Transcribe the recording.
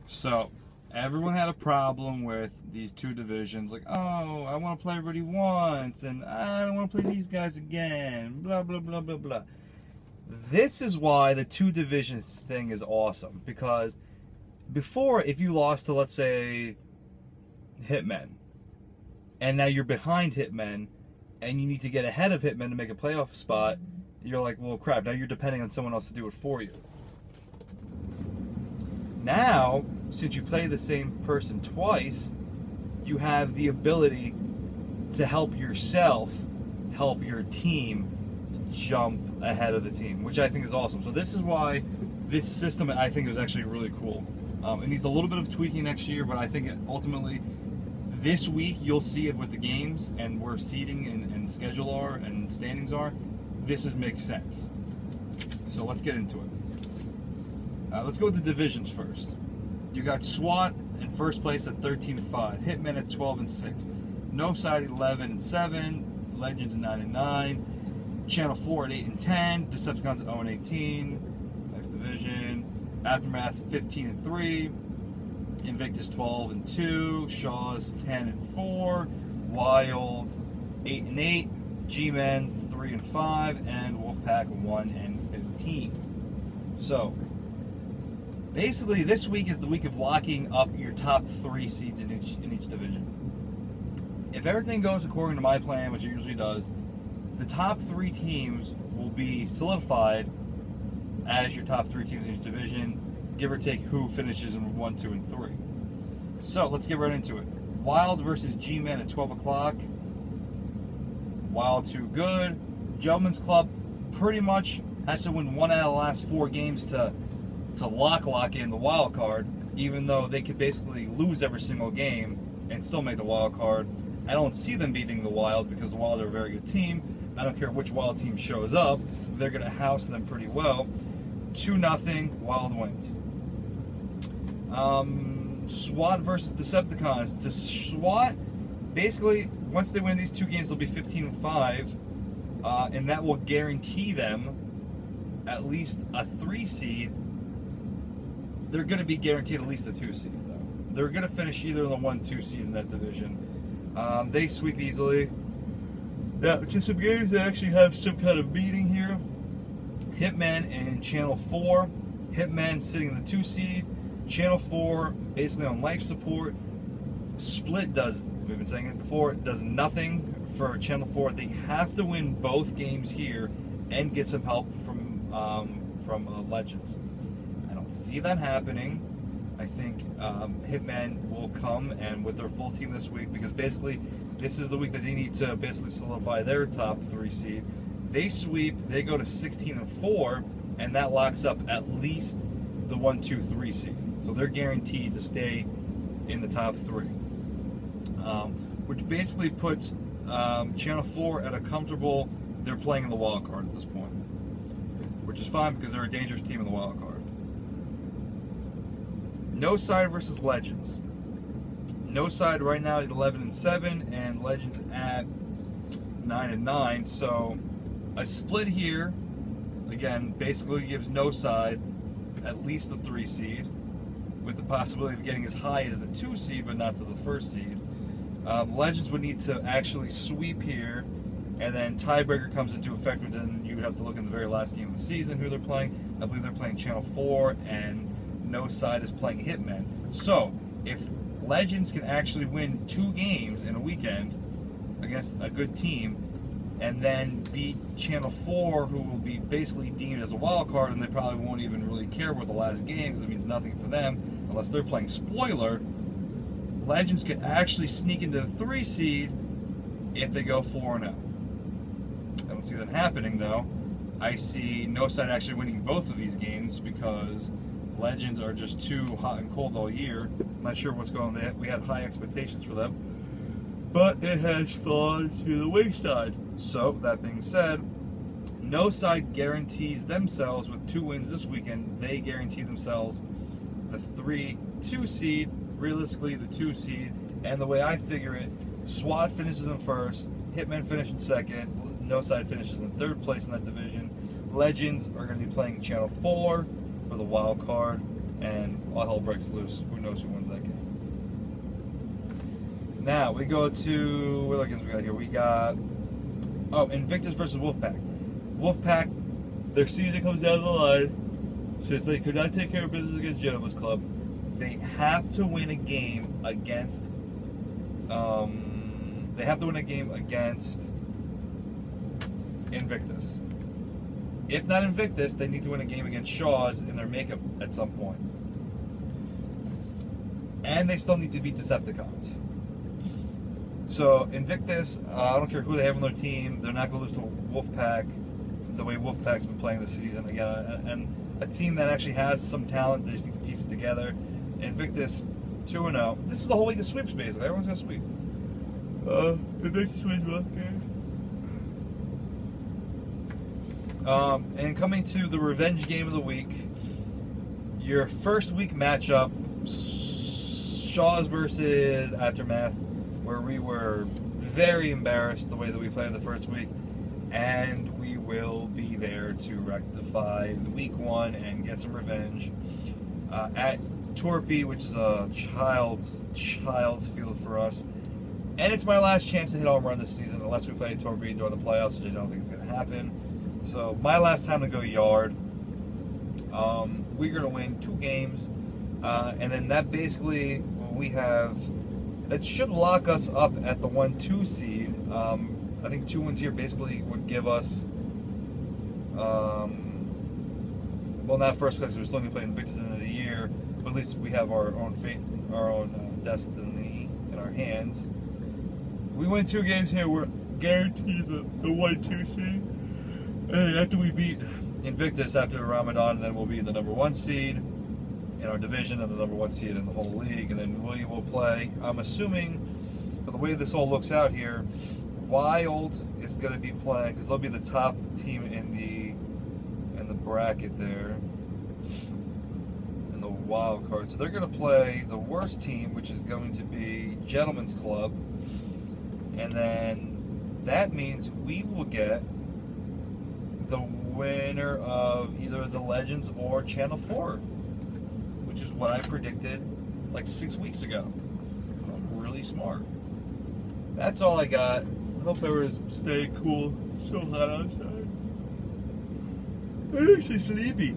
So, everyone had a problem with these two divisions. Like, oh, I want to play everybody once, and I don't want to play these guys again. Blah, blah, blah, blah, blah. This is why the two divisions thing is awesome. Because before, if you lost to, let's say, Hitmen, and now you're behind Hitmen, and you need to get ahead of Hitmen to make a playoff spot, you're like, well, crap, now you're depending on someone else to do it for you. Now, since you play the same person twice, you have the ability to help yourself, help your team jump ahead of the team, which I think is awesome. So this is why this system, I think, is actually really cool. It needs a little bit of tweaking next year, but I think ultimately this week you'll see it with the games and where seeding and schedule are and standings are. This makes sense. So let's get into it. Let's go with the divisions first. You got SWAT in first place at 13-5, Hitmen at 12-6, No Side 11-7, Legends at 9-9, Channel 4 at 8-10, Decepticons at 0-18. Next division, Aftermath 15-3, Invictus 12-2, Shaw's 10-4, Wild 8-8, G-Men 3-5, and Wolfpack 1-15. So basically, this week is the week of locking up your top 3 seeds in each division. If everything goes according to my plan, which it usually does, the top 3 teams will be solidified as your top 3 teams in each division, give or take who finishes in 1, 2, and 3. So let's get right into it. Wild versus G-Men at 12 o'clock. Wild too good. Gentlemen's Club pretty much has to win 1 out of the last 4 games to lock in the wild card, even though they could basically lose every single game and still make the wild card. I don't see them beating the Wild because the Wild are a very good team. I don't care which Wild team shows up, they're going to house them pretty well. 2-0, Wild wins. SWAT versus Decepticons. To SWAT, basically, once they win these 2 games, they'll be 15-5, and that will guarantee them at least a 3 seed. They're going to be guaranteed at least a 2 seed, though. They're going to finish either in the 1-2 seed in that division. They sweep easily. Now, to some games that actually have some kind of meaning here. Hitman and Channel 4. Hitman sitting in the 2 seed. Channel 4 basically on life support. Split does, we've been saying it before, does nothing for Channel 4. They have to win both games here and get some help from Legends. I don't see that happening. I think Hitman will come and with their full team this week, because basically this is the week that they need to basically solidify their top 3 seed. They sweep, they go to 16-4, and that locks up at least the 1, 2, 3 seed. So they're guaranteed to stay in the top 3, which basically puts Channel 4 at a comfortable, they're playing in the wild card at this point, which is fine because they're a dangerous team in the wild card. No Side versus Legends. No Side right now at 11-7, and Legends at 9-9. So a split here, again, basically gives No Side at least the 3 seed, with the possibility of getting as high as the 2 seed, but not to the 1st seed. Legends would need to actually sweep here, and then tiebreaker comes into effect, but then you would have to look in the very last game of the season who they're playing. I believe they're playing Channel 4, and No Side is playing Hitmen. So, if Legends can actually win 2 games in a weekend against a good team, and then beat Channel 4, who will be basically deemed as a wild card, and they probably won't even really care about the last game because it means nothing for them unless they're playing spoiler, Legends could actually sneak into the 3 seed if they go 4-0. I don't see that happening, though. I see No Side actually winning both of these games because Legends are just too hot and cold all year. I'm not sure what's going on. We had high expectations for them, but it has fallen to the wayside. So, that being said, No Side guarantees themselves with 2 wins this weekend. They guarantee themselves the 3-2 seed, realistically the 2 seed, and the way I figure it, SWAT finishes in 1st, Hitmen finish in 2nd, No Side finishes in 3rd place in that division. Legends are going to be playing Channel 4 for the wild card, and all hell breaks loose. Who knows who wins that game? Now we go to what other games we got here? We got Invictus versus Wolfpack. Wolfpack, their season comes down the line since they could not take care of business against Gentleman's Club. They have to win a game against. They have to win a game against Invictus. If not Invictus, they need to win a game against Shaw's in their makeup at some point. And they still need to beat Decepticons. So Invictus, I don't care who they have on their team, they're not going to lose to Wolfpack the way Wolfpack's been playing this season. Again, and a team that actually has some talent, they just need to piece it together. Invictus 2-0. This is the whole week of sweeps, basically. Everyone's going to sweep. Invictus wins both games. And coming to the revenge game of the week, your first week matchup, Shaw's versus Aftermath, where we were very embarrassed the way that we played the first week, and we will be there to rectify the week one and get some revenge at Torpy, which is a child's field for us. And it's my last chance to hit home run this season, unless we play Torpy during the playoffs, which I don't think is going to happen. So my last time to go yard. We're going to win 2 games, and then that basically we have. That should lock us up at the 1-2 seed. I think 2 wins here basically would give us. Well, not first place. We're still going to play Invictus into the year, but at least we have our own fate, our own destiny in our hands. We win 2 games here. We're guaranteed the 1-2 seed. And after we beat Invictus after Ramadan, then we'll be the number 1 seed in our division and the number 1 seed in the whole league. And then William will play. I'm assuming, by the way this all looks out here, Wild is going to be playing because they'll be the top team in the bracket there, in the wild card. So they're going to play the worst team, which is going to be Gentleman's Club, and then that means we will get the winner of either the Legends or Channel 4, which is what I predicted like 6 weeks ago. I'm really smart. That's all I got. I hope everyone's staying cool. It's so hot outside. I'm actually sleepy.